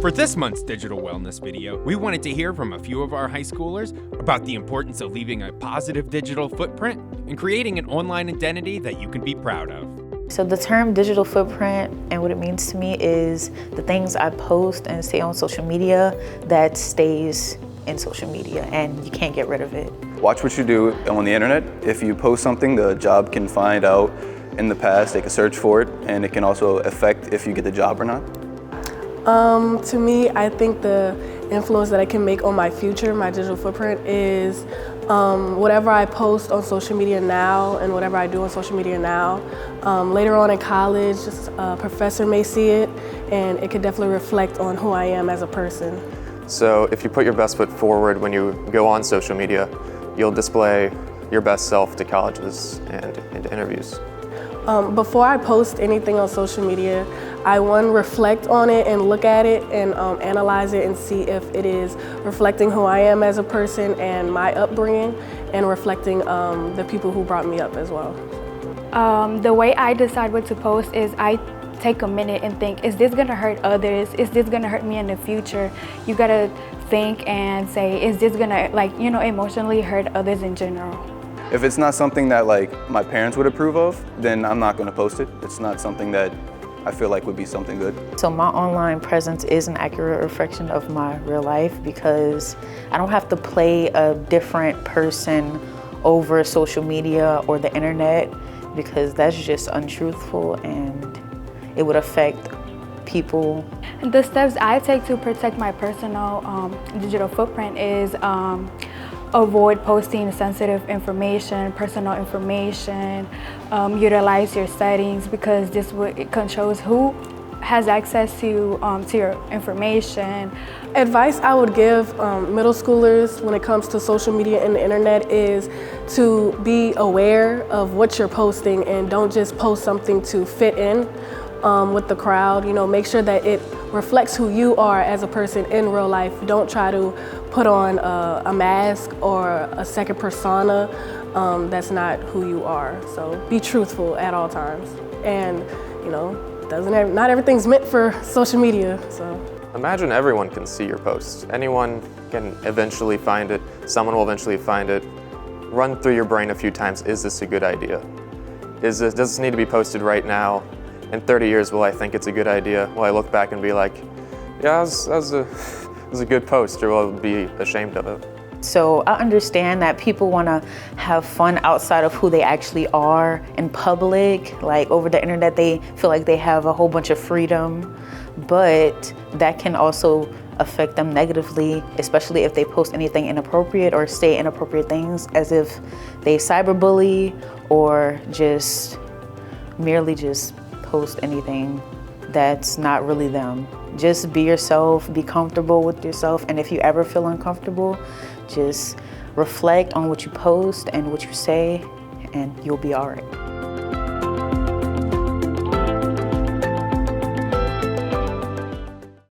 For this month's digital wellness video, we wanted to hear from a few of our high schoolers about the importance of leaving a positive digital footprint and creating an online identity that you can be proud of. So the term digital footprint and what it means to me is the things I post and say on social media that stays in social media and you can't get rid of it. Watch what you do on the internet. If you post something, the job can find out in the past, they can search for it, and it can also affect if you get the job or not. To me, I think the influence that I can make on my future, my digital footprint, is whatever I post on social media now and whatever I do on social media now, later on in college, a professor may see it and it could definitely reflect on who I am as a person. So if you put your best foot forward when you go on social media, you'll display your best self to colleges and into interviews. Before I post anything on social media, I reflect on it and look at it and analyze it and see if it is reflecting who I am as a person and my upbringing and reflecting the people who brought me up as well. The way I decide what to post is I take a minute and think, is this gonna hurt others? Is this gonna hurt me in the future? You gotta think and say, is this gonna emotionally hurt others in general? If it's not something that my parents would approve of, then I'm not going to post it. It's not something that I feel like would be something good. So my online presence is an accurate reflection of my real life because I don't have to play a different person over social media or the internet because that's just untruthful and it would affect people. The steps I take to protect my personal digital footprint is avoid posting sensitive information, personal information, utilize your settings because this controls who has access to your information. Advice I would give middle schoolers when it comes to social media and the internet is to be aware of what you're posting and don't just post something to fit in with the crowd. Make sure that it reflects who you are as a person in real life. Don't try to put on a mask or a second persona that's not who you are. So be truthful at all times. And not everything's meant for social media. So imagine everyone can see your posts. Anyone can eventually find it. Someone will eventually find it. Run through your brain a few times, is this a good idea? Does this need to be posted right now? In 30 years, will I think it's a good idea? Will I look back and be like, yeah, that was a good post, or will I be ashamed of it? So I understand that people want to have fun outside of who they actually are in public. Like over the internet, they feel like they have a whole bunch of freedom, but that can also affect them negatively, especially if they post anything inappropriate or say inappropriate things, as if they cyberbully or merely post anything that's not really them. Just be yourself, be comfortable with yourself, and if you ever feel uncomfortable, just reflect on what you post and what you say, and you'll be all right.